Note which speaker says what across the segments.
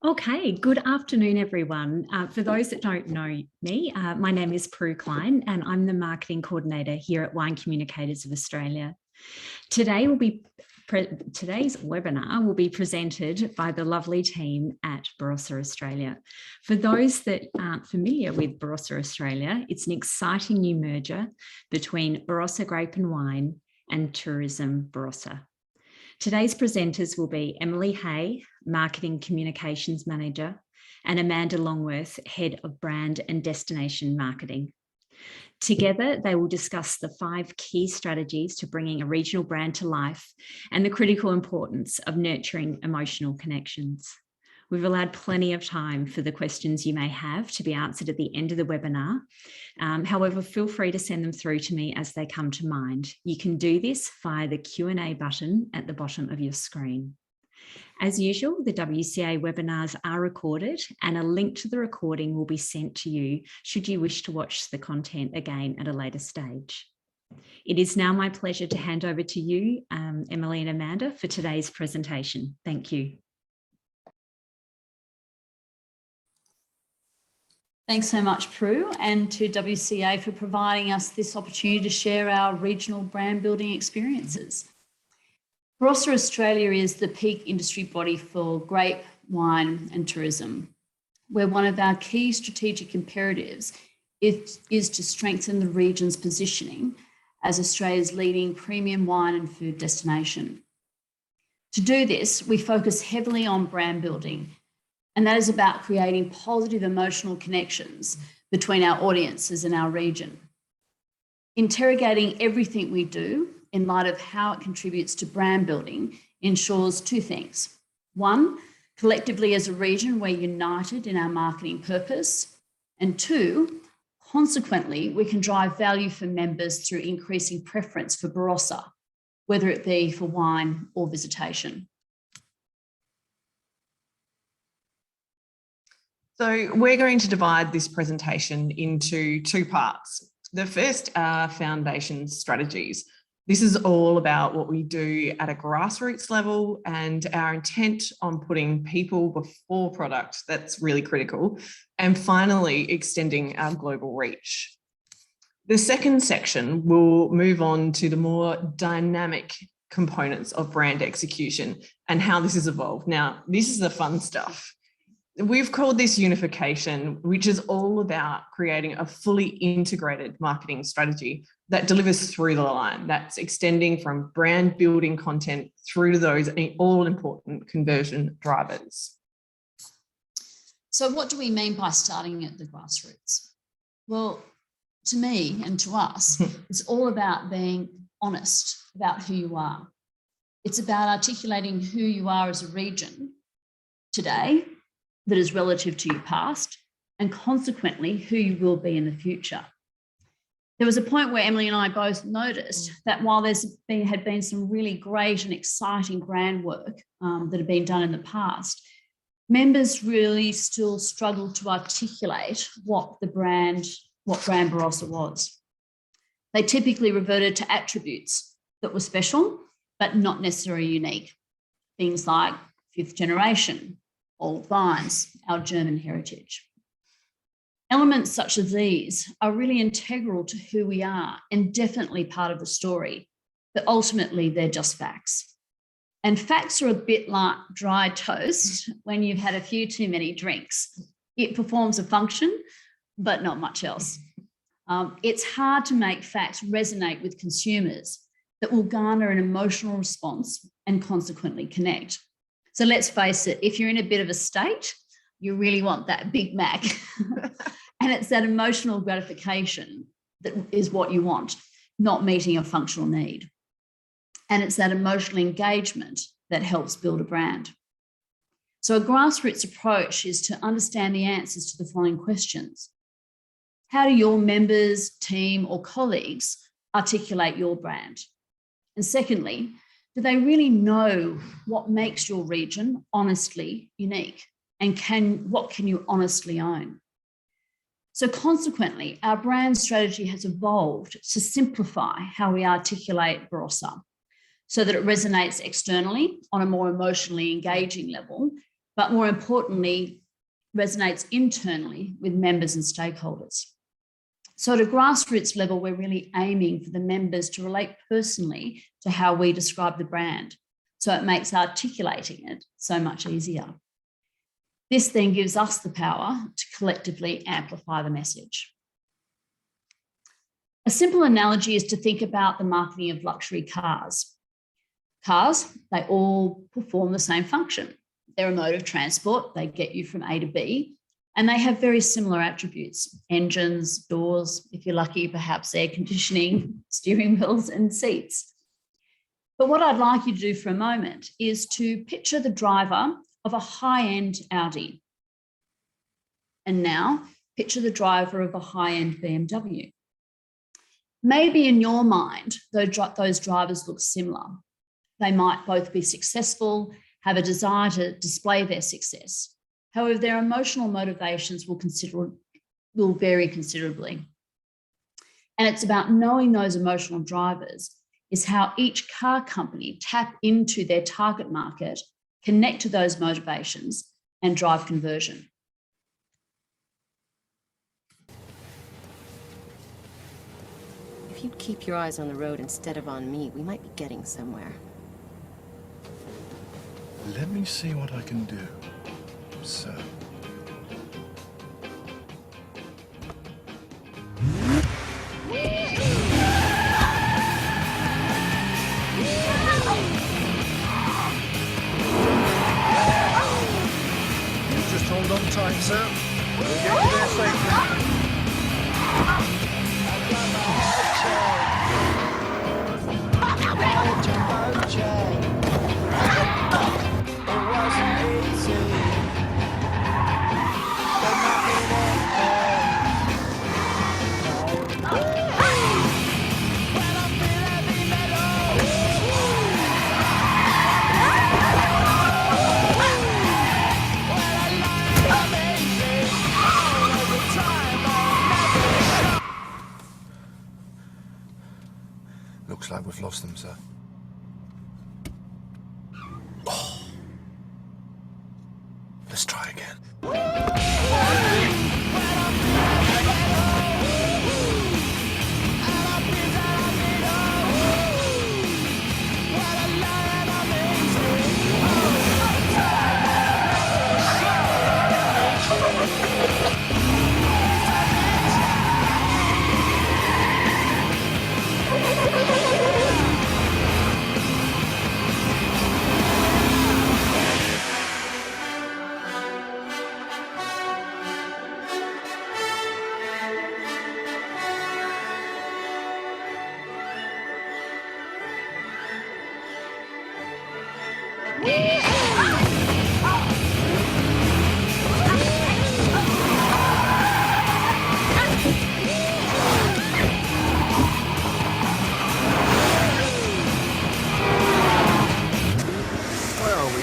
Speaker 1: Okay, good afternoon, everyone. For those that don't know me, my name is Prue Klein, and I'm the Marketing Coordinator here at Wine Communicators of Australia. Today's webinar will be presented by the lovely team at Barossa Australia. For those that aren't familiar with Barossa Australia, it's an exciting new merger between Barossa Grape and Wine and Tourism Barossa. Today's presenters will be Emily Hay, Marketing Communications Manager, and Amanda Longworth, Head of Brand and Destination Marketing. Together, they will discuss the 5 key strategies to bringing a regional brand to life and the critical importance of nurturing emotional connections. We've allowed plenty of time for the questions you may have to be answered at the end of the webinar. However, feel free to send them through to me as they come to mind. You can do this via the Q&A button at the bottom of your screen. As usual, the WCA webinars are recorded and a link to the recording will be sent to you should you wish to watch the content again at a later stage. It is now my pleasure to hand over to you, Emily and Amanda, for today's presentation. Thank you.
Speaker 2: Thanks so much, Prue, and to WCA for providing us this opportunity to share our regional brand building experiences. Barossa Australia is the peak industry body for grape, wine and tourism, where one of our key strategic imperatives is to strengthen the region's positioning as Australia's leading premium wine and food destination. To do this, we focus heavily on brand building, and that is about creating positive emotional connections between our audiences and our region. Interrogating everything we do in light of how it contributes to brand building ensures 2 things. 1, collectively as a region, we're united in our marketing purpose. And 2, consequently, we can drive value for members through increasing preference for Barossa, whether it be for wine or visitation.
Speaker 3: So we're going to divide this presentation into 2 parts. The first are foundation strategies. This is all about what we do at a grassroots level and our intent on putting people before product. That's really critical. And finally, extending our global reach. The second section will move on to the more dynamic components of brand execution and how this has evolved. Now, this is the fun stuff. We've called this unification, which is all about creating a fully integrated marketing strategy that delivers through the line. That's extending from brand building content through to those all important conversion drivers.
Speaker 2: So what do we mean by starting at the grassroots? Well, to me and to us, it's all about being honest about who you are. It's about articulating who you are as a region today that is relative to your past, and consequently who you will be in the future. There was a point where Emily and I both noticed that while had been some really great and exciting brand work that had been done in the past, members really still struggled to articulate what brand Barossa was. They typically reverted to attributes that were special, but not necessarily unique. Things like 5th generation, old vines, our German heritage. Elements such as these are really integral to who we are and definitely part of the story, but ultimately they're just facts. And facts are a bit like dry toast when you've had a few too many drinks. It performs a function, but not much else. It's hard to make facts resonate with consumers that will garner an emotional response and consequently connect. So let's face it, if you're in a bit of a state, you really want that Big Mac. And it's that emotional gratification that is what you want, not meeting a functional need. And it's that emotional engagement that helps build a brand. So a grassroots approach is to understand the answers to the following questions. How do your members, team, or colleagues articulate your brand? And secondly, do they really know what makes your region honestly unique? And what can you honestly own? So consequently, our brand strategy has evolved to simplify how we articulate Barossa so that it resonates externally on a more emotionally engaging level but more importantly, resonates internally with members and stakeholders. So at a grassroots level, we're really aiming for the members to relate personally to how we describe the brand. So it makes articulating it so much easier. This then gives us the power to collectively amplify the message. A simple analogy is to think about the marketing of luxury cars. Cars, they all perform the same function. They're a mode of transport, they get you from A to B, and they have very similar attributes: engines, doors, if you're lucky, perhaps air conditioning, steering wheels and seats. But what I'd like you to do for a moment is to picture the driver of a high-end Audi. And now picture the driver of a high-end BMW. Maybe in your mind, those drivers look similar. They might both be successful, have a desire to display their success. However, their emotional motivations will vary considerably. And it's about knowing those emotional drivers is how each car company tap into their target market, connect to those motivations, and drive conversion.
Speaker 4: If you'd keep your eyes on the road instead of on me, we might be getting somewhere.
Speaker 5: Let me see what I can do, sir. Just hold on tight, sir. We'll get you there safely. Looks like we've lost them, sir. Oh. Let's try again.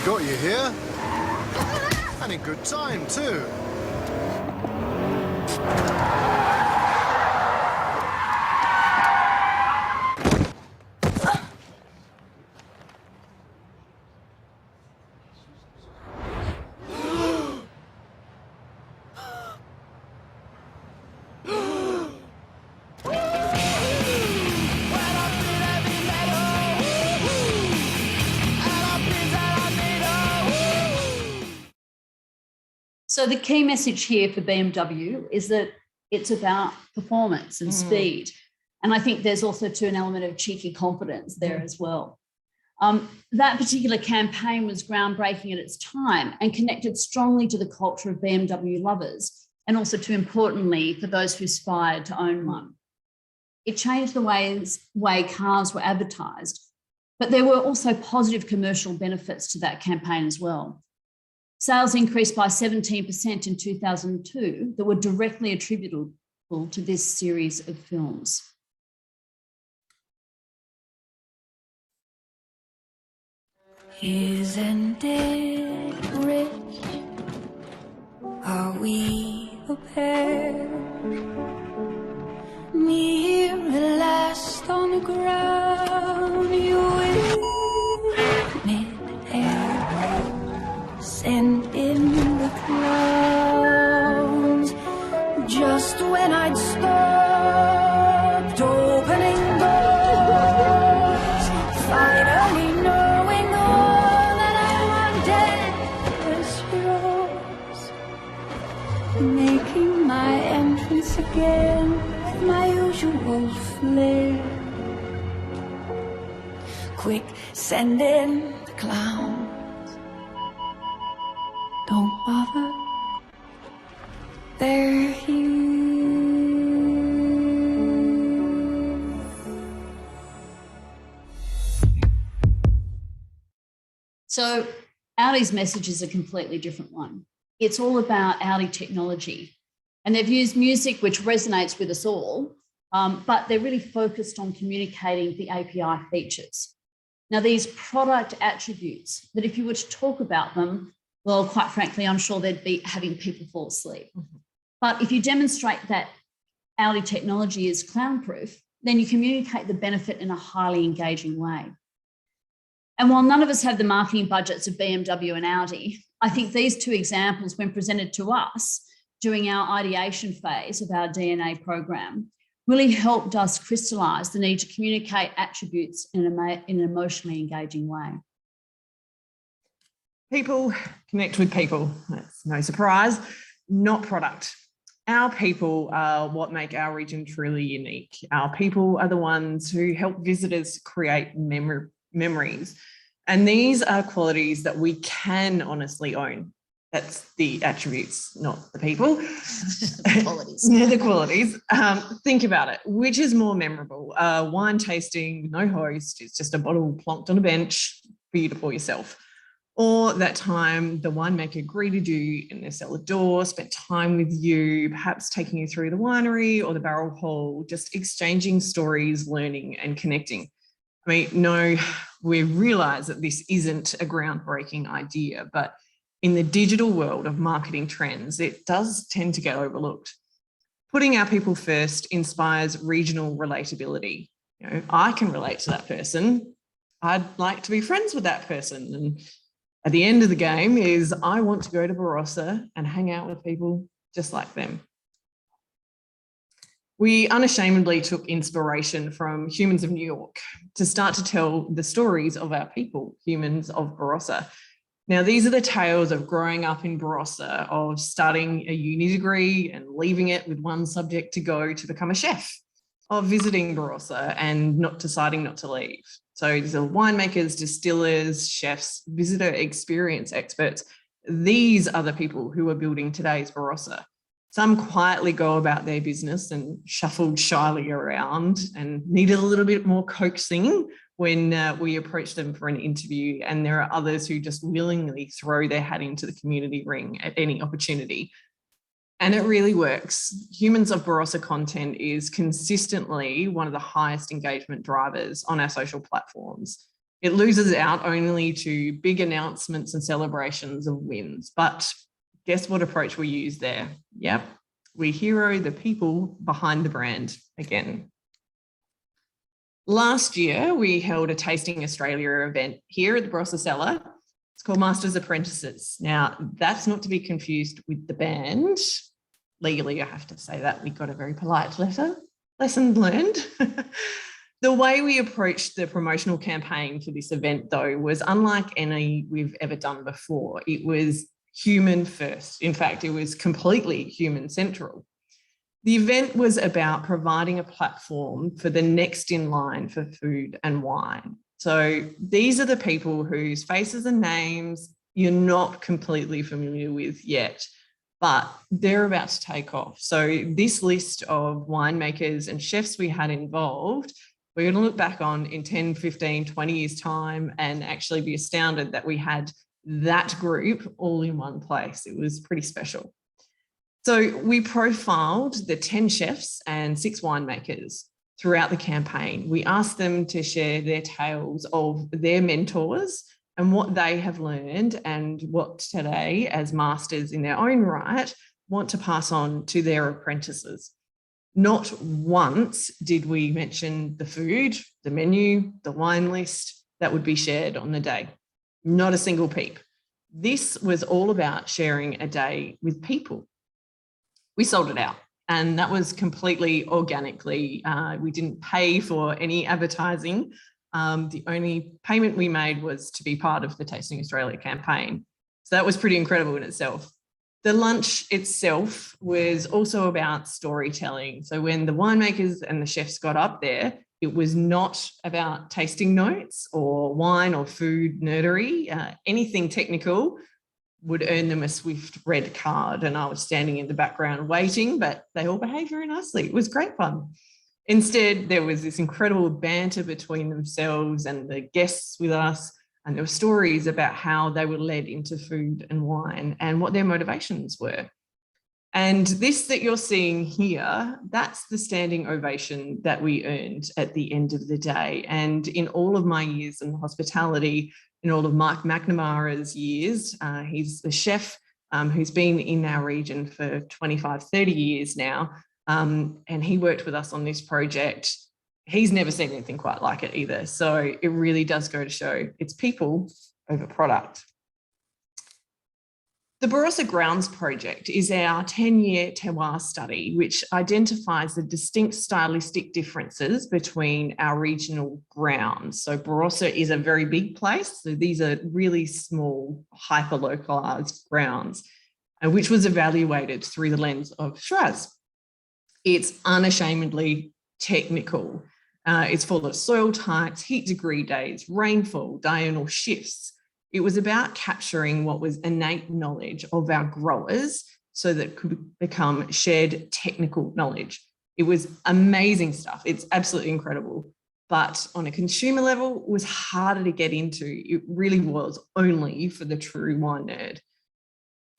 Speaker 5: Got you here, and in good time too.
Speaker 2: So the key message here for BMW is that it's about performance and speed. And I think there's also an element of cheeky confidence there as well. That particular campaign was groundbreaking at its time and connected strongly to the culture of BMW lovers, and also, too importantly, for those who aspired to own one. It changed the way cars were advertised, but there were also positive commercial benefits to that campaign as well. Sales increased by 17% in 2002 that were directly attributable to this series of films.
Speaker 6: Isn't it rich? Are we a pair? Me here at last on the ground, you in mid-air. Send it I'd stopped opening doors, finally knowing all that I wanted was yours, making my entrance again with my usual flair. Quick, send in the clowns. Don't bother, they're here.
Speaker 2: So Audi's message is a completely different one. It's all about Audi technology. And they've used music which resonates with us all, but they're really focused on communicating the API features. Now, these product attributes that if you were to talk about them, well, quite frankly, I'm sure they'd be having people fall asleep. But if you demonstrate that Audi technology is clown-proof, then you communicate the benefit in a highly engaging way. And while none of us have the marketing budgets of BMW and Audi, I think these two examples, when presented to us during our ideation phase of our DNA program, really helped us crystallise the need to communicate attributes in an emotionally engaging way.
Speaker 3: People connect with people. That's no surprise, not product. Our people are what make our region truly unique. Our people are the ones who help visitors create memories. And these are qualities that we can honestly own. That's the attributes, not the people.
Speaker 2: The qualities.
Speaker 3: Yeah, the qualities. Think about it. Which is more memorable? Wine tasting, no host, it's just a bottle plonked on a bench for you to pour yourself. Or that time the winemaker greeted you in their cellar door, spent time with you, perhaps taking you through the winery or the barrel hall, just exchanging stories, learning and connecting. I mean, no, we realise that this isn't a groundbreaking idea, but in the digital world of marketing trends, it does tend to get overlooked. Putting our people first inspires regional relatability. You know, I can relate to that person. I'd like to be friends with that person. And at the end of the game is I want to go to Barossa and hang out with people just like them. We unashamedly took inspiration from Humans of New York to start to tell the stories of our people, humans of Barossa. Now, these are the tales of growing up in Barossa, of starting a uni degree and leaving it with one subject to go to become a chef, of visiting Barossa and not deciding not to leave. So these are winemakers, distillers, chefs, visitor experience experts. These are the people who are building today's Barossa. Some quietly go about their business and shuffled shyly around and needed a little bit more coaxing when we approached them for an interview. And there are others who just willingly throw their hat into the community ring at any opportunity. And it really works. Humans of Barossa content is consistently one of the highest engagement drivers on our social platforms. It loses out only to big announcements and celebrations of wins. But guess what approach we use there? Yep, we hero the people behind the brand again. Last year, we held a Tasting Australia event here at the Barossa Cellar. It's called Masters Apprentices. Now, that's not to be confused with the band. Legally, I have to say that. We got a very polite letter. Lesson learned. The way we approached the promotional campaign for this event, though, was unlike any we've ever done before. It was human first. In fact, it was completely human central. The event was about providing a platform for the next in line for food and wine. So these are the people whose faces and names you're not completely familiar with yet, but they're about to take off. So this list of winemakers and chefs we had involved, we're going to look back on in 10, 15, 20 years' time and actually be astounded that we had that group all in one place. It was pretty special. So we profiled the 10 chefs and 6 winemakers throughout the campaign. We asked them to share their tales of their mentors and what they have learned and what today, as masters in their own right, want to pass on to their apprentices. Not once did we mention the food, the menu, the wine list that would be shared on the day. Not a single peep. This was all about sharing a day with people. We sold it out. And that was completely organically. We didn't pay for any advertising. The only payment we made was to be part of the Tasting Australia campaign. So that was pretty incredible in itself. The lunch itself was also about storytelling. So when the winemakers and the chefs got up there, it was not about tasting notes or wine or food nerdery. Anything technical would earn them a swift red card. And I was standing in the background waiting, but they all behaved very nicely. It was great fun. Instead, there was this incredible banter between themselves and the guests with us. And there were stories about how they were led into food and wine and what their motivations were. And this that you're seeing here, that's the standing ovation that we earned at the end of the day. And in all of my years in hospitality, in all of Mike McNamara's years, he's the chef who's been in our region for 25, 30 years now. And he worked with us on this project. He's never seen anything quite like it either. So it really does go to show it's people over product. The Barossa Grounds Project is our 10-year terroir study, which identifies the distinct stylistic differences between our regional grounds. So Barossa is a very big place. So these are really small, hyper-localised grounds, which was evaluated through the lens of Shiraz. It's unashamedly technical. It's full of soil types, heat degree days, rainfall, diurnal shifts. It was about capturing what was innate knowledge of our growers so that it could become shared technical knowledge. It was amazing stuff. It's absolutely incredible. But on a consumer level, it was harder to get into. It really was only for the true wine nerd.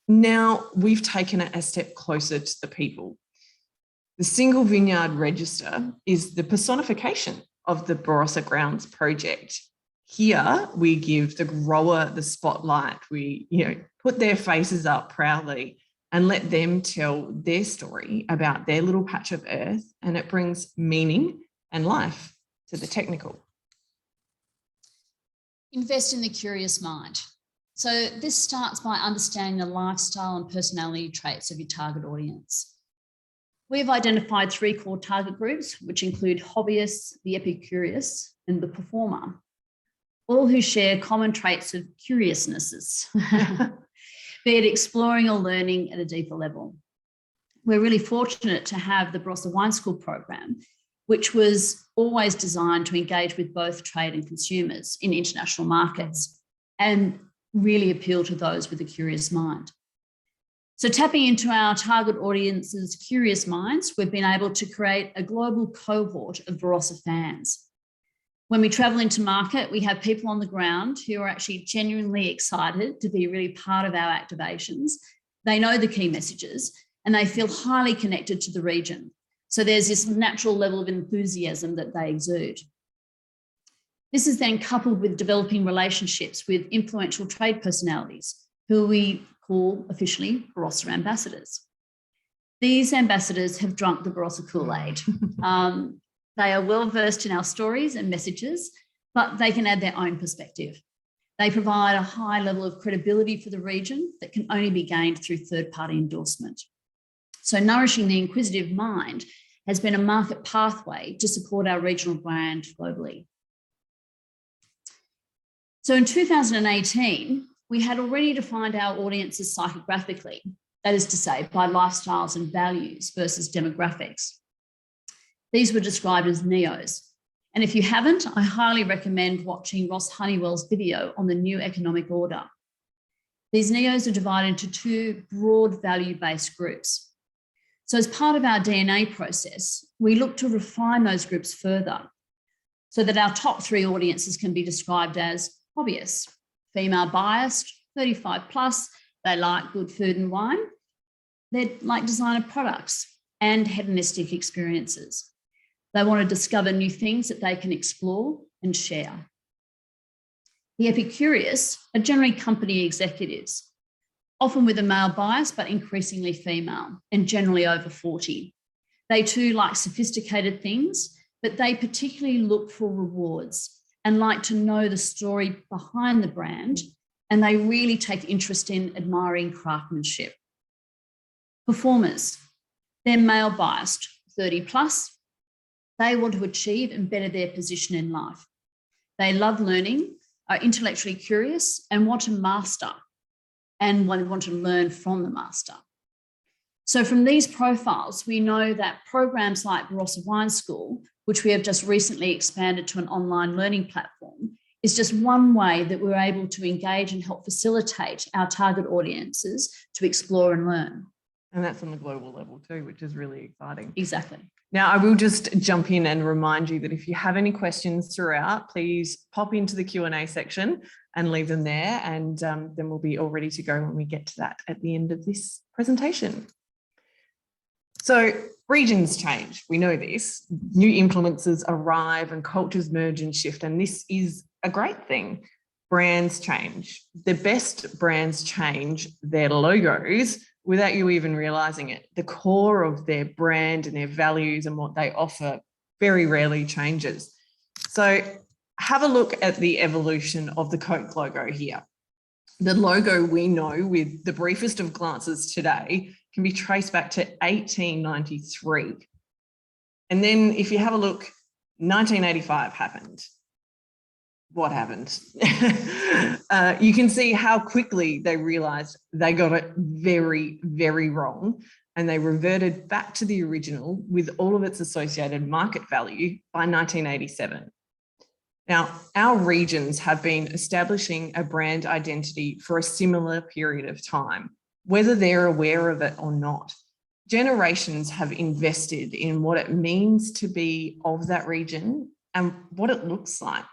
Speaker 3: Now we've taken it a step closer to the people. The Single Vineyard Register is the personification of the Barossa Grounds Project. Here, we give the grower the spotlight. We, put their faces up proudly and let them tell their story about their little patch of earth, and it brings meaning and life to the technical.
Speaker 2: Invest in the curious mind. So this starts by understanding the lifestyle and personality traits of your target audience. We've identified 3 core target groups, which include hobbyists, the epicurious, and the performer, all who share common traits of curiousnesses, be it exploring or learning at a deeper level. We're really fortunate to have the Barossa Wine School program, which was always designed to engage with both trade and consumers in international markets and really appeal to those with a curious mind. So tapping into our target audience's curious minds, we've been able to create a global cohort of Barossa fans. When we travel into market, we have people on the ground who are actually genuinely excited to be really part of our activations. They know the key messages and they feel highly connected to the region. So there's this natural level of enthusiasm that they exude. This is then coupled with developing relationships with influential trade personalities who we call officially Barossa ambassadors. These ambassadors have drunk the Barossa Kool-Aid. They are well versed in our stories and messages, but they can add their own perspective. They provide a high level of credibility for the region that can only be gained through third-party endorsement. So nourishing the inquisitive mind has been a market pathway to support our regional brand globally. So in 2018, we had already defined our audiences psychographically, that is to say, by lifestyles and values versus demographics. These were described as NEOs. And if you haven't, I highly recommend watching Ross Honeywell's video on the new economic order. These NEOs are divided into 2 broad value-based groups. So as part of our DNA process, we look to refine those groups further so that our top 3 audiences can be described as hobbyists, female biased, 35 plus, they like good food and wine, they like designer products and hedonistic experiences. They want to discover new things that they can explore and share. The epicurious are generally company executives, often with a male bias, but increasingly female and generally over 40. They too like sophisticated things, but they particularly look for rewards and like to know the story behind the brand, and they really take interest in admiring craftsmanship. Performers. They're male biased, 30 plus. They want to achieve and better their position in life. They love learning, are intellectually curious, and want to master, and want to learn from the master. So from these profiles, we know that programs like Barossa Wine School, which we have just recently expanded to an online learning platform, is just one way that we're able to engage and help facilitate our target audiences to explore and learn.
Speaker 3: And that's on the global level too, which is really exciting.
Speaker 2: Exactly.
Speaker 3: Now, I will just jump in and remind you that if you have any questions throughout, please pop into the Q&A section and leave them there, and then we'll be all ready to go when we get to that at the end of this presentation. So regions change, we know this. New influences arrive and cultures merge and shift, and this is a great thing. Brands change. The best brands change their logos without you even realising it. The core of their brand and their values and what they offer very rarely changes. So have a look at the evolution of the Coke logo here. The logo we know with the briefest of glances today can be traced back to 1893. And then if you have a look, 1985 happened. What happened? You can see how quickly they realised they got it very, very wrong, and they reverted back to the original with all of its associated market value by 1987. Now, our regions have been establishing a brand identity for a similar period of time, whether they're aware of it or not. Generations have invested in what it means to be of that region and what it looks like.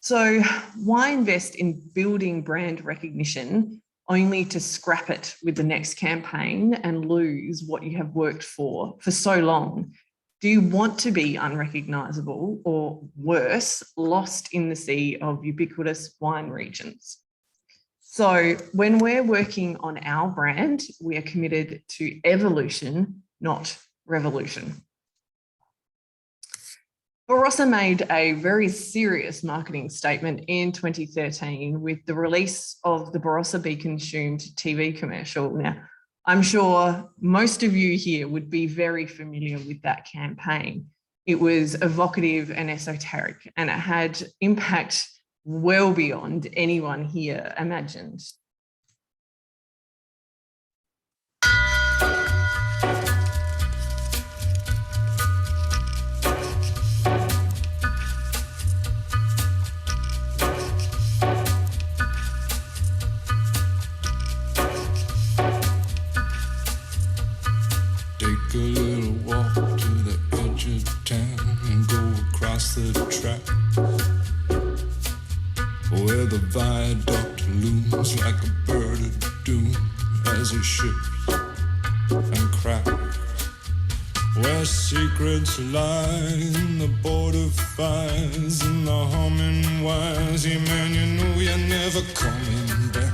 Speaker 3: So why invest in building brand recognition only to scrap it with the next campaign and lose what you have worked for so long? Do you want to be unrecognisable, or worse, lost in the sea of ubiquitous wine regions? So when we're working on our brand, we are committed to evolution, not revolution. Barossa made a very serious marketing statement in 2013 with the release of the Barossa Be Consumed TV commercial. Now, I'm sure most of you here would be very familiar with that campaign. It was evocative and esoteric, and it had impact well beyond anyone here imagined.
Speaker 7: Take a little walk to the edge of town and go across the track, where the viaduct looms like a bird of doom as it shifts and cracks, where secrets lie in the border fires and the humming wires. Yeah, man, you know you're never coming back.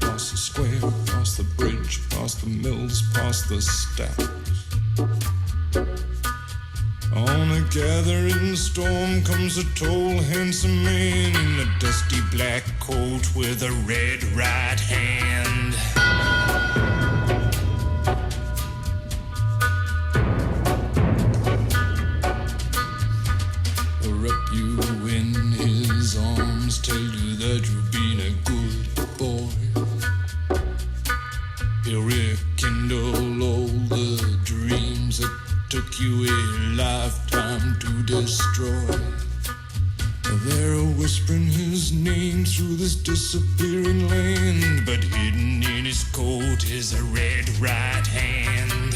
Speaker 7: Across the square, across the bridge, past the mills, past the stacks. On a gathering storm comes a tall, handsome man in a dusty black coat with a red right hand. Wrap you in his arms, tell you that you've been a good boy. He'll rekindle all the dreams that took you a lifetime to destroy. They're whispering his name through this disappearing land, but hidden in his coat is a red right hand.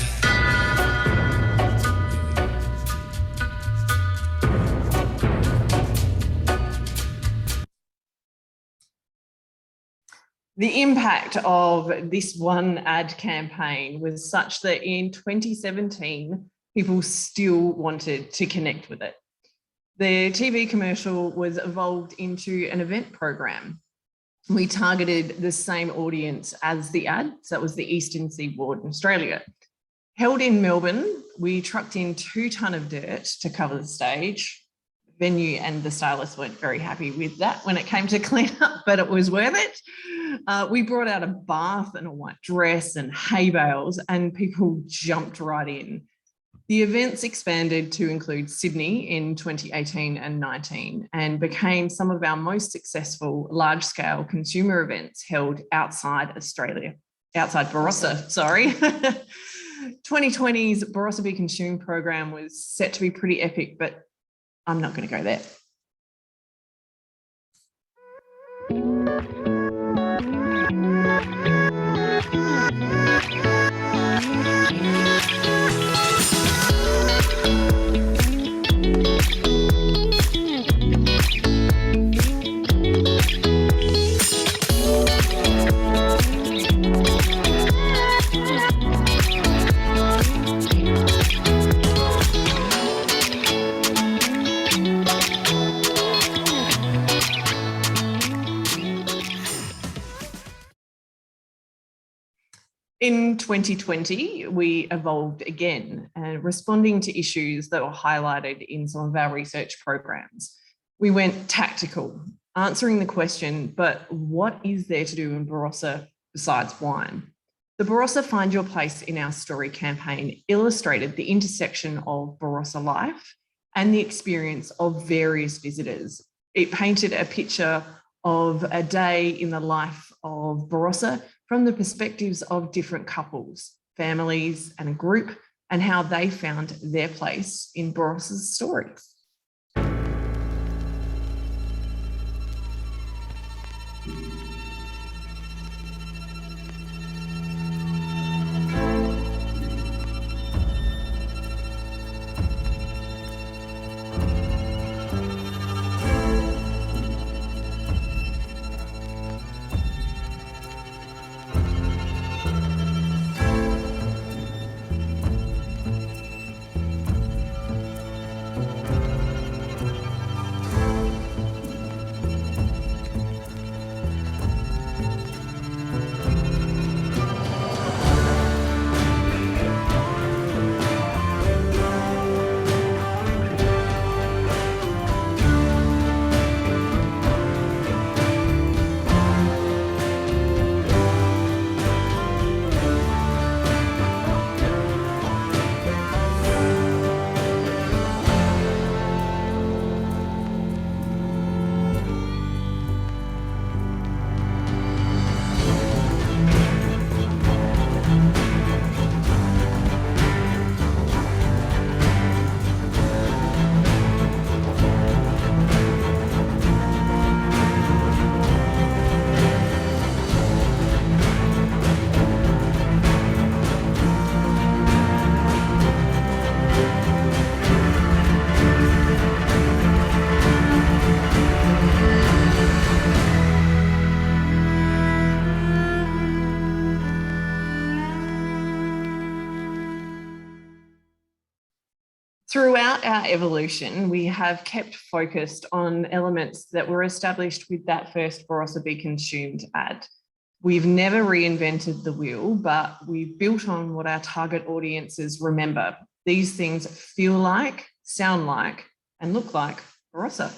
Speaker 3: The impact of this one ad campaign was such that in 2017, people still wanted to connect with it. The TV commercial was evolved into an event program. We targeted the same audience as the ad, so that was the Eastern Seaboard in Australia. Held in Melbourne, we trucked in 2 tonnes of dirt to cover the stage. Venue and the stylists weren't very happy with that when it came to clean up, but it was worth it. We brought out a bath and a white dress and hay bales, and people jumped right in. The events expanded to include Sydney in 2018 and 19 and became some of our most successful large-scale consumer events held outside Barossa, sorry. 2020's Barossa Be Consumed program was set to be pretty epic, but I'm not going to go there. In 2020, we evolved again, responding to issues that were highlighted in some of our research programs. We went tactical, answering the question, but what is there to do in Barossa besides wine? The Barossa Find Your Place in Our Story campaign illustrated the intersection of Barossa life and the experience of various visitors. It painted a picture of a day in the life of Barossa from the perspectives of different couples, families, and a group, and how they found their place in Barossa's story. Throughout our evolution, we have kept focused on elements that were established with that first Barossa Be Consumed ad. We've never reinvented the wheel, but we've built on what our target audiences remember. These things feel like, sound like, and look like Barossa.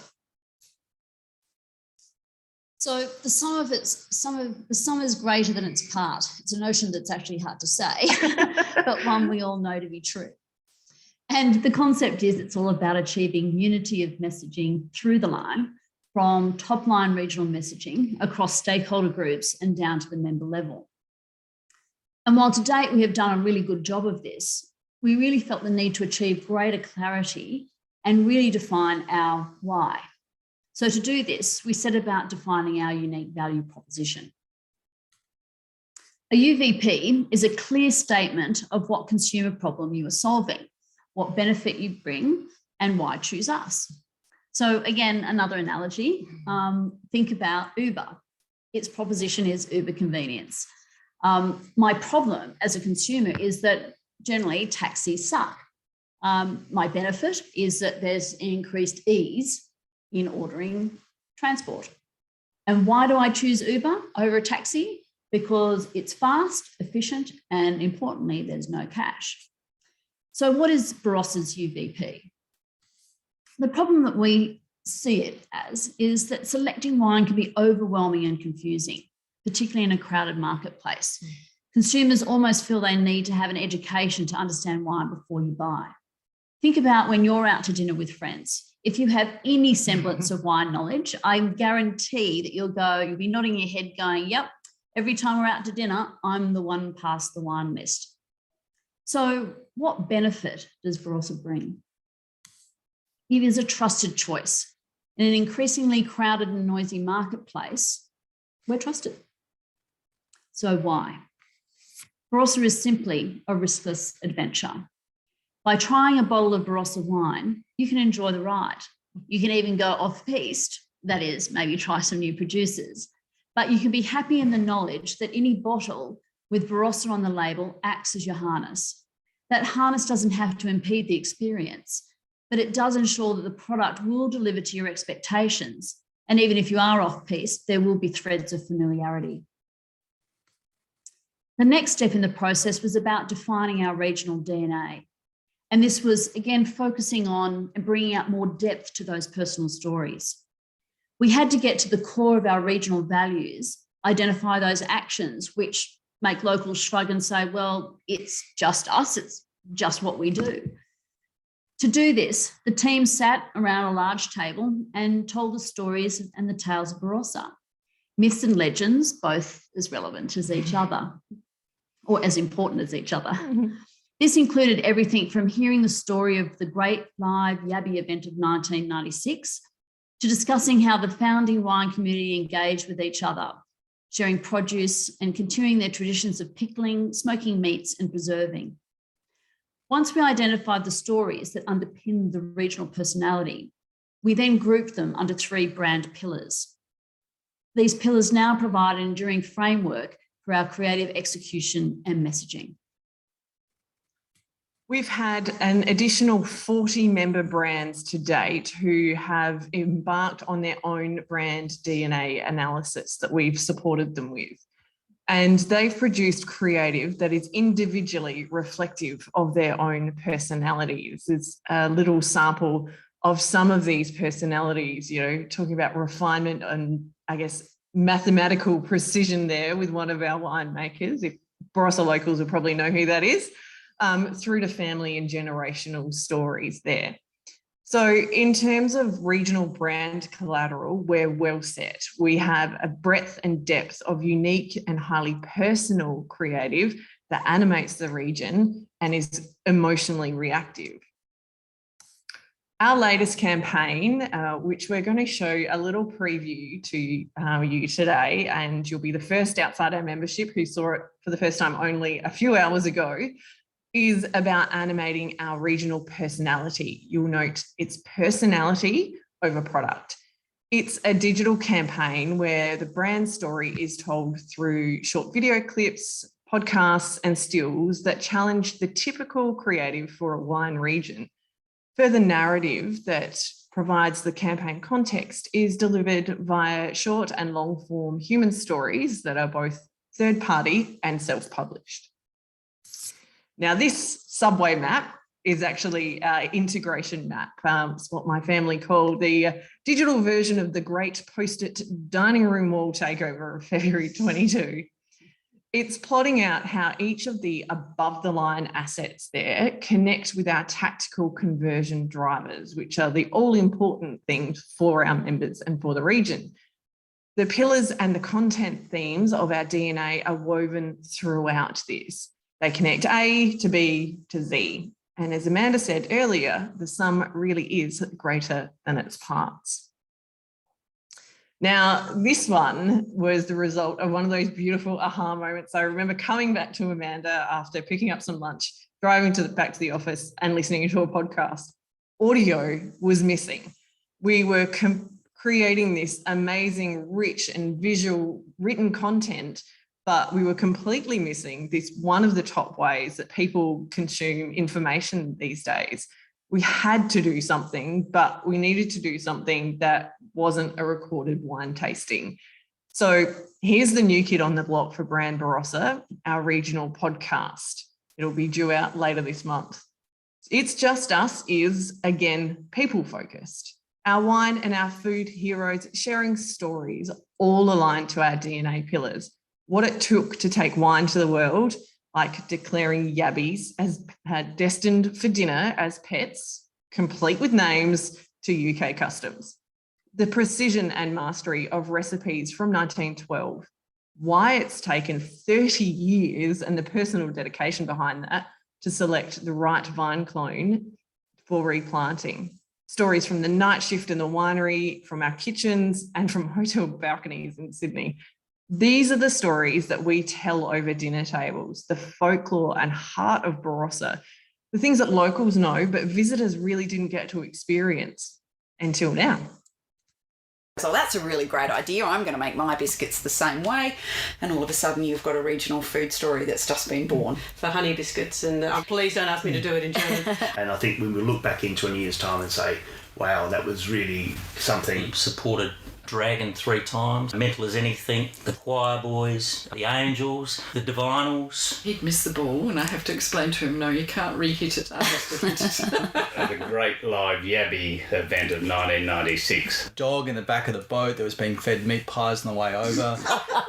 Speaker 2: So the sum is greater than its part. It's a notion that's actually hard to say, but one we all know to be true. And the concept is it's all about achieving unity of messaging through the line, from top line regional messaging across stakeholder groups and down to the member level. And while to date we have done a really good job of this, we really felt the need to achieve greater clarity and really define our why. So to do this, we set about defining our unique value proposition. A UVP is a clear statement of what consumer problem you are solving, what benefit you bring, and why choose us. So again, another analogy, think about Uber. Its proposition is Uber convenience. My problem as a consumer is that generally taxis suck. My benefit is that there's increased ease in ordering transport. And why do I choose Uber over a taxi? Because it's fast, efficient, and importantly, there's no cash. So what is Barossa's UVP? The problem that we see it as is that selecting wine can be overwhelming and confusing. particularly in a crowded marketplace. Consumers almost feel they need to have an education to understand wine before you buy. Think about when you're out to dinner with friends. If you have any semblance of wine knowledge, I guarantee that you'll be nodding your head going, yep, every time we're out to dinner, I'm the one past the wine list. So what benefit does Barossa bring? It is a trusted choice. In an increasingly crowded and noisy marketplace, we're trusted. So why? Barossa is simply a riskless adventure. By trying a bottle of Barossa wine, you can enjoy the ride. You can even go off-piste, that is, maybe try some new producers. But you can be happy in the knowledge that any bottle with Barossa on the label acts as your harness. That harness doesn't have to impede the experience, but it does ensure that the product will deliver to your expectations. And even if you are off-piste, there will be threads of familiarity. The next step in the process was about defining our regional DNA. And this was, again, focusing on and bringing out more depth to those personal stories. We had to get to the core of our regional values, identify those actions which make locals shrug and say, well, it's just us, it's just what we do. To do this, the team sat around a large table and told the stories and the tales of Barossa. Myths and legends, both as relevant as each other, or as important as each other. This included everything from hearing the story of the Great Live Yabby event of 1996 to discussing how the founding wine community engaged with each other, sharing produce and continuing their traditions of pickling, smoking meats and preserving. Once we identified the stories that underpinned the regional personality, we then grouped them under 3 brand pillars. These pillars now provide an enduring framework for our creative execution and messaging.
Speaker 3: We've had an additional 40 member brands to date who have embarked on their own brand DNA analysis that we've supported them with. And they've produced creative that is individually reflective of their own personalities. It's a little sample of some of these personalities, talking about refinement and, I guess, mathematical precision there with one of our winemakers. If Barossa locals will probably know who that is. Through to family and generational stories there. So in terms of regional brand collateral, we're well set. We have a breadth and depth of unique and highly personal creative that animates the region and is emotionally reactive. Our latest campaign, which we're going to show a little preview to you today, and you'll be the first outside our membership who saw it for the first time only a few hours ago, is about animating our regional personality. You'll note it's personality over product. It's a digital campaign where the brand story is told through short video clips, podcasts, and stills that challenge the typical creative for a wine region. Further narrative that provides the campaign context is delivered via short and long form human stories that are both third party and self-published. Now, this subway map is actually an integration map. It's what my family called the digital version of the great post-it dining room wall takeover of February 22. It's plotting out how each of the above the line assets there connect with our tactical conversion drivers, which are the all important things for our members and for the region. The pillars and the content themes of our DNA are woven throughout this. They connect A to B to Z. And as Amanda said earlier, the sum really is greater than its parts. Now, this one was the result of one of those beautiful aha moments. I remember coming back to Amanda after picking up some lunch, driving back to the office and listening to a podcast. Audio was missing. We were creating this amazing, rich and visual written content, but we were completely missing this one of the top ways that people consume information these days. We had to do something, but we needed to do something that wasn't a recorded wine tasting. So here's the new kid on the block for Brand Barossa, our regional podcast. It'll be due out later this month. It's Just Us is, again, people-focused. Our wine and our food heroes sharing stories all aligned to our DNA pillars. what it took to take wine to the world, like declaring yabbies as destined for dinner as pets, complete with names, to UK customs. The precision and mastery of recipes from 1912, why it's taken 30 years and the personal dedication behind that to select the right vine clone for replanting. Stories from the night shift in the winery, from our kitchens, and from hotel balconies in Sydney. These are the stories that we tell over dinner tables, the folklore and heart of Barossa, the things that locals know, but visitors really didn't get to experience until now.
Speaker 8: So that's a really great idea. I'm going to make my biscuits the same way. And all of a sudden you've got a regional food story that's just been born.
Speaker 9: For honey biscuits, and please don't ask me to do it in German.
Speaker 10: And I think we will look back in 20 years' time and say, wow, that was really something.
Speaker 11: Supported Dragon 3 times, Mental as Anything, the Choir Boys, the Angels, the Divinals.
Speaker 12: He'd miss the ball and I have to explain to him, no, you can't re-hit it. I have to hit it.
Speaker 13: The Great Live Yabby event of 1996.
Speaker 14: Dog in the back of the boat that was being fed meat pies on the way over.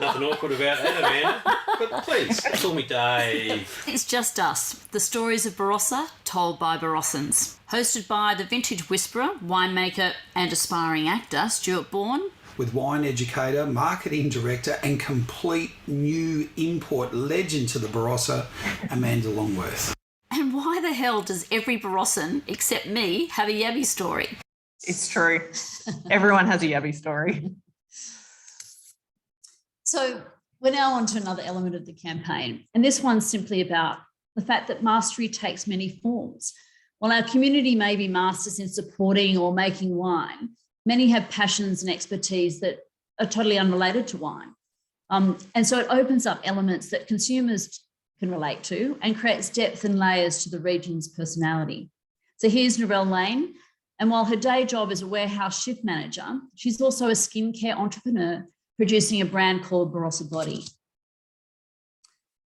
Speaker 13: Nothing awkward about that, Amanda. But please, call me Dave.
Speaker 2: It's Just Us, the stories of Barossa told by Barossans. Hosted by the vintage whisperer, winemaker and aspiring actor Stuart Bourne.
Speaker 15: With wine educator, marketing director and complete new import legend to the Barossa, Amanda Longworth.
Speaker 2: And why the hell does every Barossan, except me, have a yabby story?
Speaker 3: It's true. Everyone has a yabby story.
Speaker 2: So we're now on to another element of the campaign. And this one's simply about the fact that mastery takes many forms. While our community may be masters in supporting or making wine, many have passions and expertise that are totally unrelated to wine. And so it opens up elements that consumers can relate to and creates depth and layers to the region's personality. So here's Narelle Lane. And while her day job is a warehouse shift manager, she's also a skincare entrepreneur producing a brand called Barossa Body.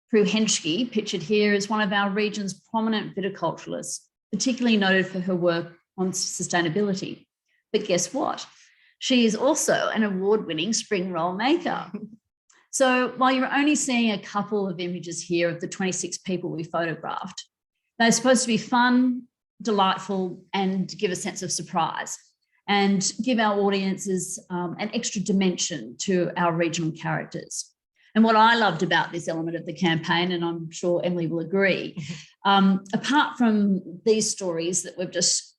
Speaker 2: Prue Henschke, pictured here, is one of our region's prominent viticulturalists, particularly noted for her work on sustainability. But guess what? She is also an award-winning spring roll maker. So while you're only seeing a couple of images here of the 26 people we photographed, they're supposed to be fun, delightful, and give a sense of surprise and give our audiences an extra dimension to our regional characters. And what I loved about this element of the campaign, and I'm sure Emily will agree, apart from these stories that we've just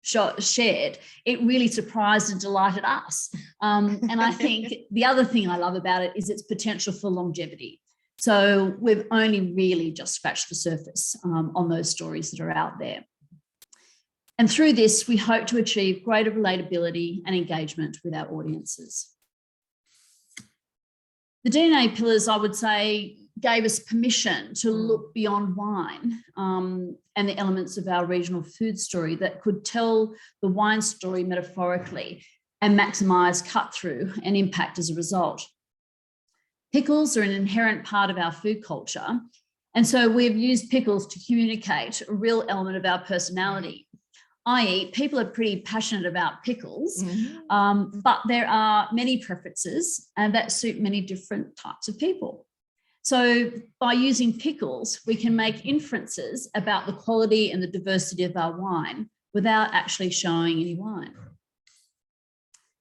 Speaker 2: shared, it really surprised and delighted us. And I think the other thing I love about it is its potential for longevity. So we've only really just scratched the surface on those stories that are out there. And through this, we hope to achieve greater relatability and engagement with our audiences. The DNA pillars, I would say, gave us permission to look beyond wine and the elements of our regional food story that could tell the wine story metaphorically and maximise cut-through and impact as a result. Pickles are an inherent part of our food culture, and so we've used pickles to communicate a real element of our personality, i.e. people are pretty passionate about pickles, but there are many preferences and that suit many different types of people. So by using pickles, we can make inferences about the quality and the diversity of our wine without actually showing any wine.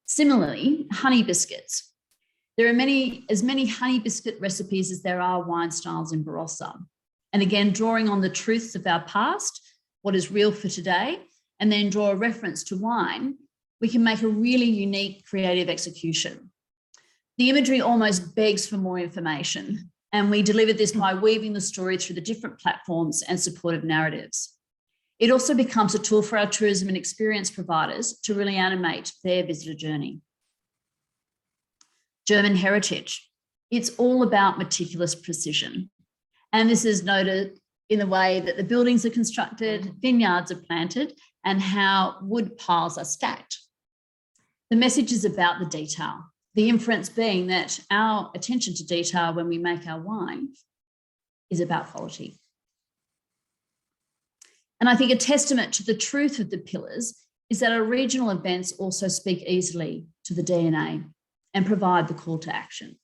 Speaker 2: Similarly, honey biscuits. There are as many honey biscuit recipes as there are wine styles in Barossa. And again, drawing on the truths of our past, what is real for today, and then draw a reference to wine, we can make a really unique creative execution. The imagery almost begs for more information, and we delivered this by weaving the story through the different platforms and supportive narratives. It also becomes a tool for our tourism and experience providers to really animate their visitor journey. German heritage. It's all about meticulous precision. And this is noted in the way that the buildings are constructed, vineyards are planted, and how wood piles are stacked. The message is about the detail, the inference being that our attention to detail when we make our wine is about quality. And I think a testament to the truth of the pillars is that our regional events also speak easily to the DNA and provide the call to action.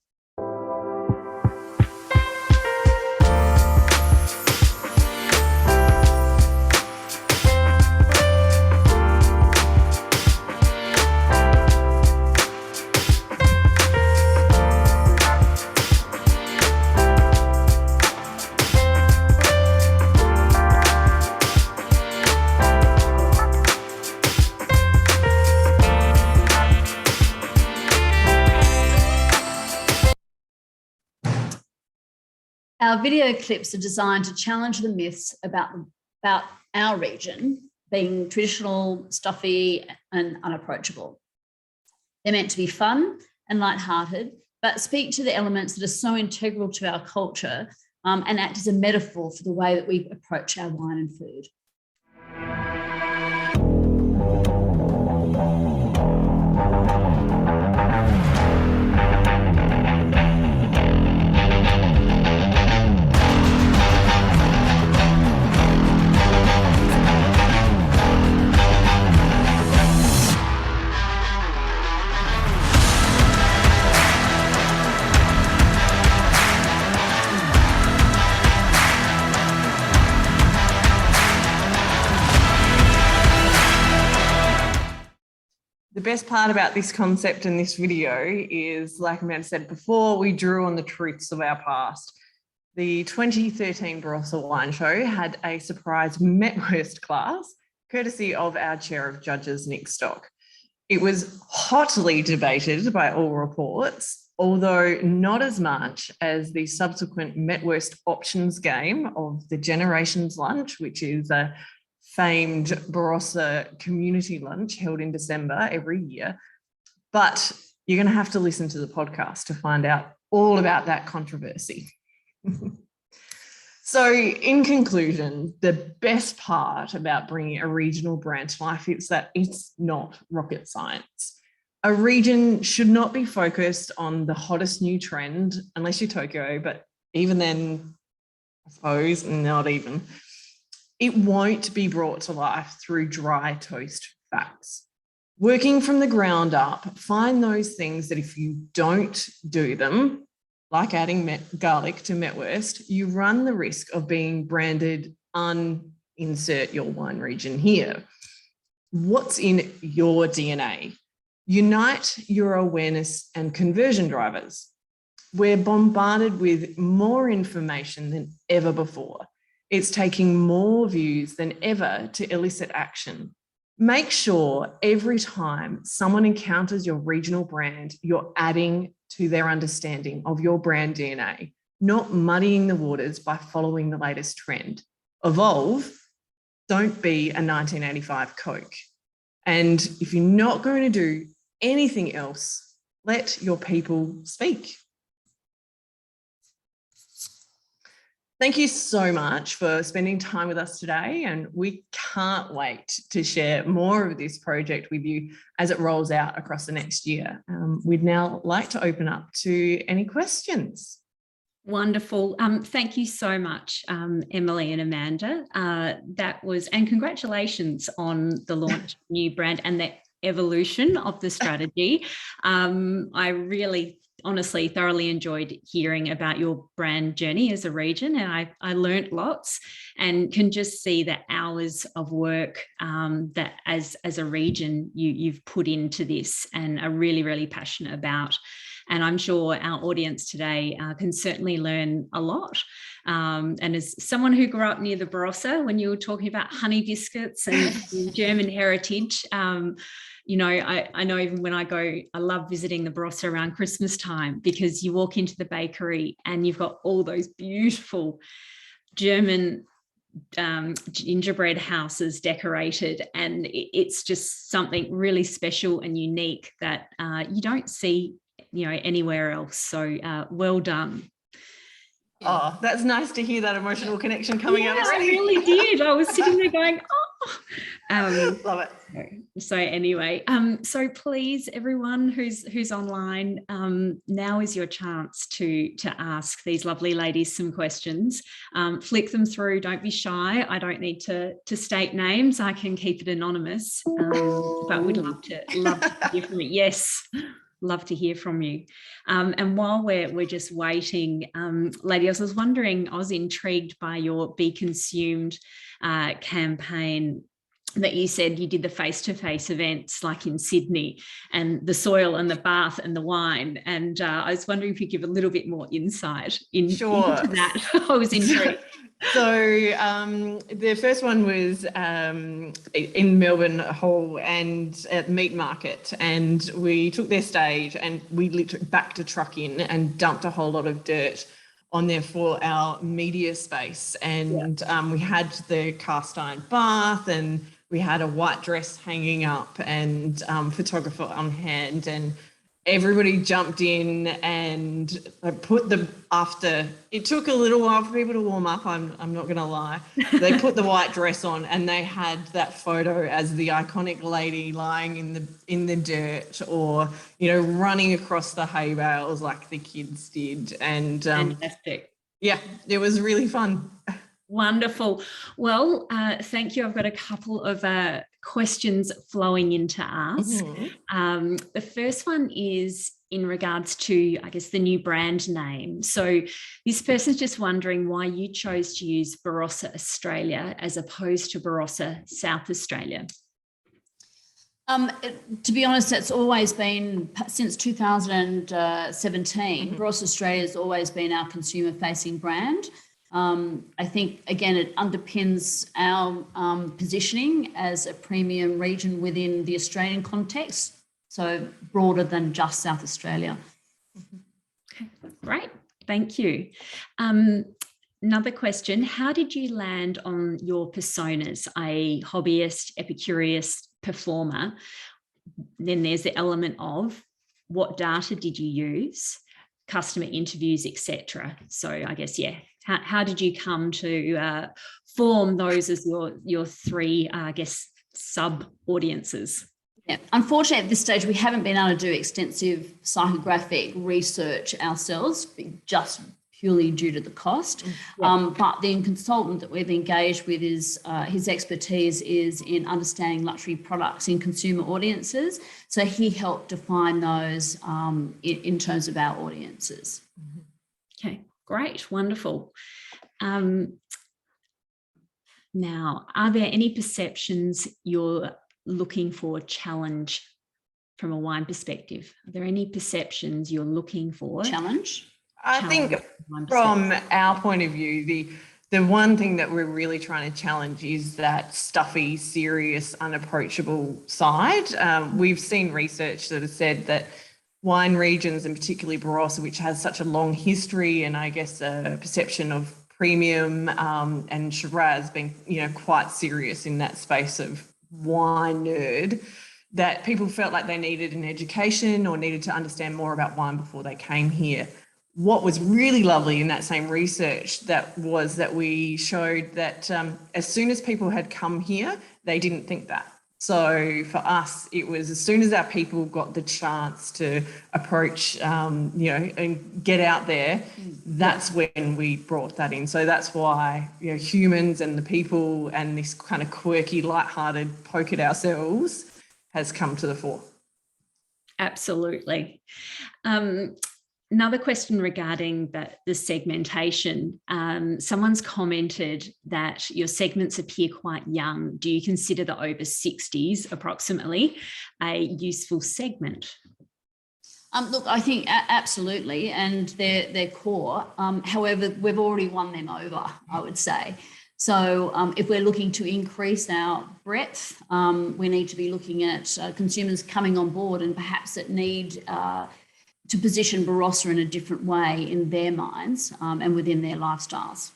Speaker 2: Our video clips are designed to challenge the myths about our region being traditional, stuffy, and unapproachable. They're meant to be fun and lighthearted, but speak to the elements that are so integral to our culture and act as a metaphor for the way that we approach our wine and food.
Speaker 3: The best part about this concept and this video is, like Amanda said before, we drew on the truths of our past. The 2013 Barossa Wine Show had a surprise Metwurst class, courtesy of our Chair of Judges, Nick Stock. It was hotly debated by all reports, although not as much as the subsequent Metwurst options game of the Generations Lunch, which is a famed Barossa community lunch held in December every year. But you're going to have to listen to the podcast to find out all about that controversy. So in conclusion, the best part about bringing a regional brand to life is that it's not rocket science. A region should not be focused on the hottest new trend, unless you're Tokyo, but even then, I suppose, not even. It won't be brought to life through dry toast facts. Working from the ground up, find those things that if you don't do them, like adding garlic to Metwurst, you run the risk of being branded uninsert your wine region here. What's in your DNA? Unite your awareness and conversion drivers. We're bombarded with more information than ever before. It's taking more views than ever to elicit action. Make sure every time someone encounters your regional brand, you're adding to their understanding of your brand DNA, not muddying the waters by following the latest trend. Evolve, don't be a 1985 Coke. And if you're not going to do anything else, let your people speak. Thank you so much for spending time with us today, and we can't wait to share more of this project with you as it rolls out across the next year. We'd now like to open up to any questions.
Speaker 1: Wonderful. Thank you so much, Emily and Amanda. And congratulations on the launch of new brand and the evolution of the strategy. I really honestly thoroughly enjoyed hearing about your brand journey as a region, and I learnt lots and can just see the hours of work that as a region you've put into this and are really, really passionate about. And I'm sure our audience today can certainly learn a lot. And as someone who grew up near the Barossa, when you were talking about honey biscuits and German heritage, you know, I know even when I go, I love visiting the Barossa around Christmas time, because you walk into the bakery and you've got all those beautiful German gingerbread houses decorated, and it's just something really special and unique that you don't see, you know, anywhere else. So well done.
Speaker 3: Oh, that's nice to hear that emotional connection coming out already.
Speaker 1: I really did. I was sitting there going,
Speaker 3: love it.
Speaker 1: So anyway, so please, everyone who's online, now is your chance to ask these lovely ladies some questions. Flick them through. Don't be shy. I don't need to state names. I can keep it anonymous. But we'd love to hear from you. Yes. Love to hear from you. And while we're just waiting, ladies, I was wondering, I was intrigued by your Be Consumed campaign, that you said you did the face-to-face events like in Sydney, and the soil and the bath and the wine. And I was wondering if you could give a little bit more insight into that. I was intrigued.
Speaker 3: So the first one was in Melbourne Hall and at Meat Market, and we took their stage and we literally backed a truck in and dumped a whole lot of dirt on there for our media space. And we had the cast iron bath, and we had a white dress hanging up, and photographer on hand, and everybody jumped in, and I put it took a little while for people to warm up, I'm not going to lie. They put the white dress on, and they had that photo as the iconic lady lying in the dirt, or, running across the hay bales like the kids did. And
Speaker 1: fantastic.
Speaker 3: Yeah, it was really fun.
Speaker 1: Wonderful. Well, thank you. I've got a couple of questions flowing into ask. The first one is in regards to, I guess, the new brand name. So this person's just wondering why you chose to use Barossa Australia as opposed to Barossa South Australia.
Speaker 2: To be honest, that's always been, since 2017, Barossa Australia has always been our consumer-facing brand. I think, again, it underpins our positioning as a premium region within the Australian context, so broader than just South Australia.
Speaker 1: Okay, great. Thank you. Another question, how did you land on your personas, a hobbyist, epicurious, performer? Then there's the element of what data did you use, customer interviews, etc. So I guess, how did you come to form those as your three, I guess, sub audiences?
Speaker 2: Yeah. Unfortunately, at this stage, we haven't been able to do extensive psychographic research ourselves, just purely due to the cost. But the consultant that we've engaged with is his expertise is in understanding luxury products in consumer audiences. So he helped define those in terms of our audiences.
Speaker 1: Okay, great, wonderful. Now, are there any perceptions you're looking for challenge from a wine perspective? Are there any perceptions you're looking for?
Speaker 2: Challenge?
Speaker 3: I think from our point of view, the one thing that we're really trying to challenge is that stuffy, serious, unapproachable side. We've seen research that has said that wine regions, and particularly Barossa, which has such a long history and I guess a perception of premium and Shiraz being, quite serious in that space of wine nerd, that people felt like they needed an education or needed to understand more about wine before they came here. What was really lovely in that same research that we showed that as soon as people had come here, they didn't think that. So for us, it was as soon as our people got the chance to approach, and get out there, that's when we brought that in. So that's why, humans and the people and this kind of quirky, lighthearted poke at ourselves has come to the fore.
Speaker 1: Absolutely. Another question regarding the segmentation. Someone's commented that your segments appear quite young. Do you consider the over 60s approximately a useful segment?
Speaker 2: Look, I think absolutely, and they're core. However, we've already won them over, I would say. So if we're looking to increase our breadth, we need to be looking at consumers coming on board and perhaps that need to position Barossa in a different way in their minds and within their lifestyles.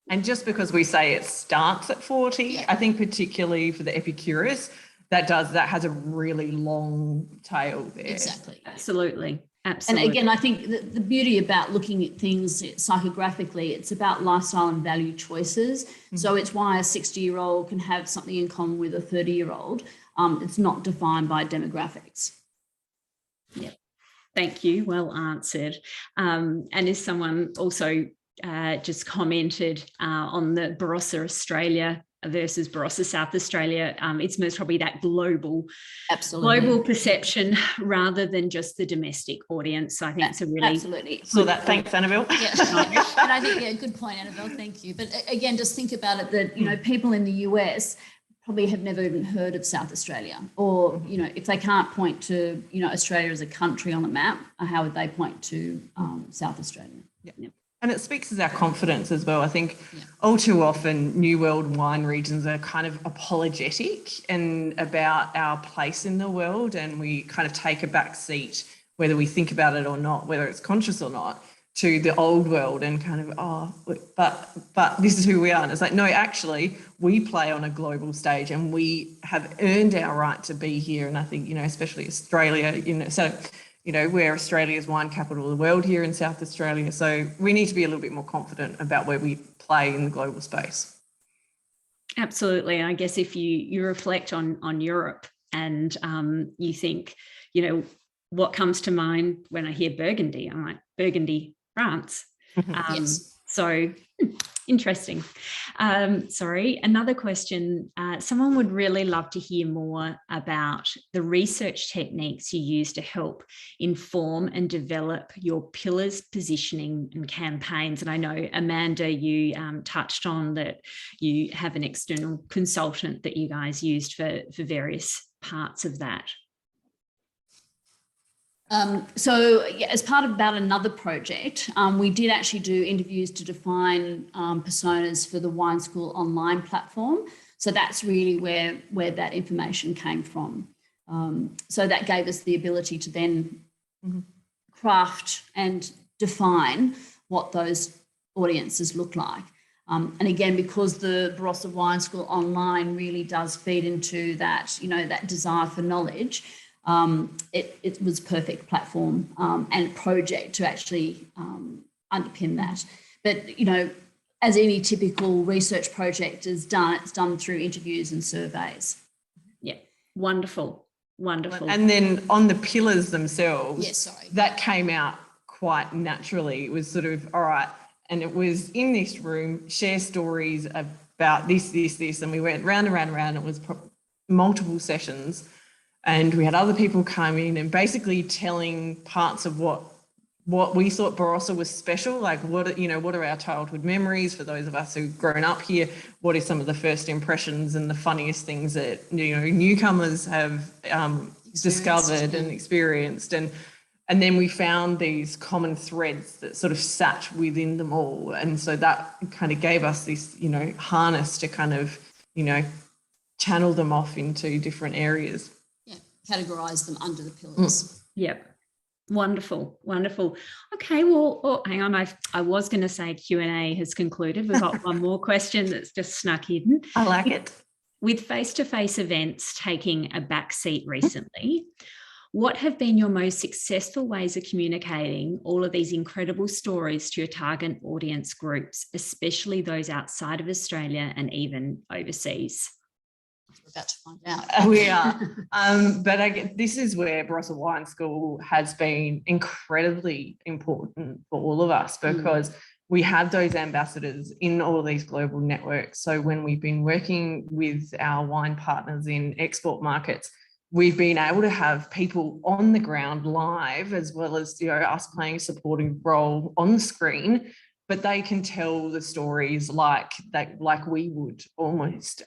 Speaker 3: And just because we say it starts at 40, I think particularly for the epicurious, that has a really long tail there.
Speaker 2: Exactly.
Speaker 1: Absolutely.
Speaker 2: And again, I think the beauty about looking at things psychographically, it's about lifestyle and value choices. So it's why a 60-year-old can have something in common with a 30-year-old. It's not defined by demographics.
Speaker 1: Yep. Thank you. Well answered. And as someone also just commented on the Barossa Australia versus Barossa South Australia, it's most probably that global perception rather than just the domestic audience. So I think it's a really
Speaker 3: Thanks, Annabelle.
Speaker 2: Yeah, and I think good point, Annabelle. Thank you. But again, just think about it that people in the US probably have never even heard of South Australia, or if they can't point to Australia as a country on the map, how would they point to South Australia?
Speaker 3: Yep. And it speaks to our confidence as well. I think all too often New World wine regions are kind of apologetic and about our place in the world, and we kind of take a back seat, whether we think about it or not, whether it's conscious or not, to the old world and kind of, but this is who we are. And it's like, no, actually, we play on a global stage and we have earned our right to be here. And I think, especially Australia, we're Australia's wine capital of the world here in South Australia. So we need to be a little bit more confident about where we play in the global space.
Speaker 1: Absolutely. I guess if you reflect on Europe and you think, what comes to mind when I hear Burgundy? I'm like, Burgundy, France.
Speaker 2: Yes.
Speaker 1: So interesting. Sorry, another question. Someone would really love to hear more about the research techniques you use to help inform and develop your pillars, positioning and campaigns. And I know, Amanda, you touched on that you have an external consultant that you guys used for various parts of that.
Speaker 2: So as part of about another project, we did actually do interviews to define personas for the Wine School online platform. So that's really where that information came from. So that gave us the ability to then craft and define what those audiences look like. And again, because the Barossa Wine School online really does feed into that, that desire for knowledge, it was a perfect platform and project to actually underpin that. But, as any typical research project is done, it's done through interviews and surveys.
Speaker 1: Yeah, wonderful.
Speaker 3: And then on the pillars themselves,
Speaker 2: yes,
Speaker 3: that came out quite naturally. It was sort of, all right, and it was in this room, share stories about this, and we went round and round and round. It was multiple sessions. And we had other people come in and basically telling parts of what we thought Barossa was special, like what are our childhood memories for those of us who've grown up here, what are some of the first impressions and the funniest things that newcomers have discovered and experienced. And then we found these common threads that sort of sat within them all. And so that kind of gave us this, harness to kind of, channel them off into different areas.
Speaker 2: Categorize them under the pillars.
Speaker 1: Yep. Wonderful. Okay, well, hang on. I was going to say Q&A has concluded. We've got one more question that's just snuck in.
Speaker 3: I like it.
Speaker 1: With face-to-face events taking a backseat recently, what have been your most successful ways of communicating all of these incredible stories to your target audience groups, especially those outside of Australia and even overseas?
Speaker 2: We're about to find out.
Speaker 3: We are. But this is where Barossa Wine School has been incredibly important for all of us, because we have those ambassadors in all of these global networks. So when we've been working with our wine partners in export markets, we've been able to have people on the ground live, as well as us playing a supporting role on the screen, but they can tell the stories like we would almost.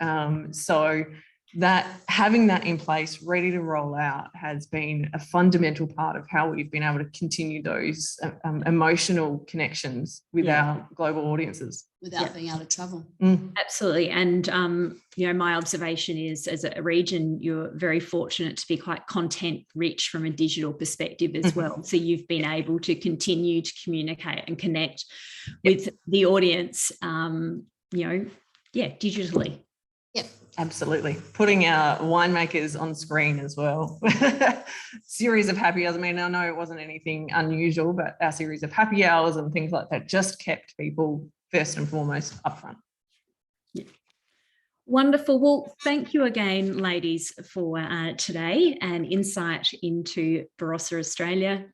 Speaker 3: So that having that in place, ready to roll out, has been a fundamental part of how we've been able to continue those emotional connections with our global audiences.
Speaker 2: Without being able to travel.
Speaker 1: Absolutely. And, my observation is, as a region, you're very fortunate to be quite content rich from a digital perspective as well. So you've been able to continue to communicate and connect with the audience, digitally.
Speaker 2: Yep.
Speaker 3: Absolutely. Putting our winemakers on screen as well. Series of happy hours. I mean, I know it wasn't anything unusual, but our series of happy hours and things like that just kept people first and foremost up front.
Speaker 1: Yeah. Wonderful. Well, thank you again, ladies, for today and insight into Barossa Australia,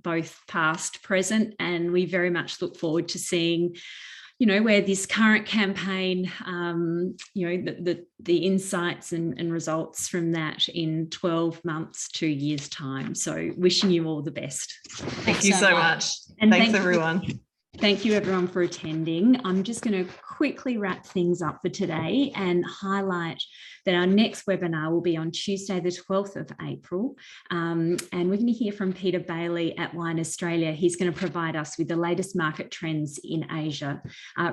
Speaker 1: both past, present, and we very much look forward to seeing where this current campaign, the insights and results from that in 12 months, 2 years' time. So wishing you all the best.
Speaker 3: Thank you so much. And thanks, everyone.
Speaker 1: Thank you, everyone, for attending. I'm just going to quickly wrap things up for today and highlight that our next webinar will be on Tuesday, the 12th of April. And we're going to hear from Peter Bailey at Wine Australia. He's going to provide us with the latest market trends in Asia.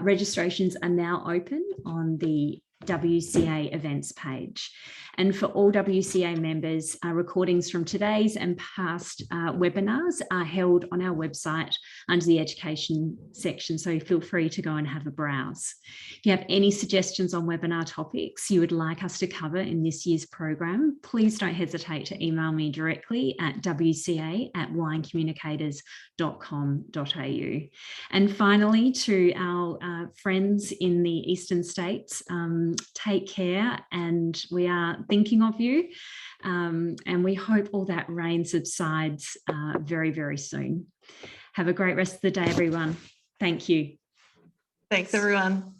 Speaker 1: Registrations are now open on the WCA events page. And for all WCA members, recordings from today's and past webinars are held on our website under the education section, so feel free to go and have a browse. If you have any suggestions on webinar topics you would like us to cover in this year's program, please don't hesitate to email me directly at wca@winecommunicators.com.au. And finally, to our friends in the eastern states, take care, and we are thinking of you, and we hope all that rain subsides very, very soon. Have a great rest of the day, everyone. Thank you.
Speaker 3: Thanks, everyone.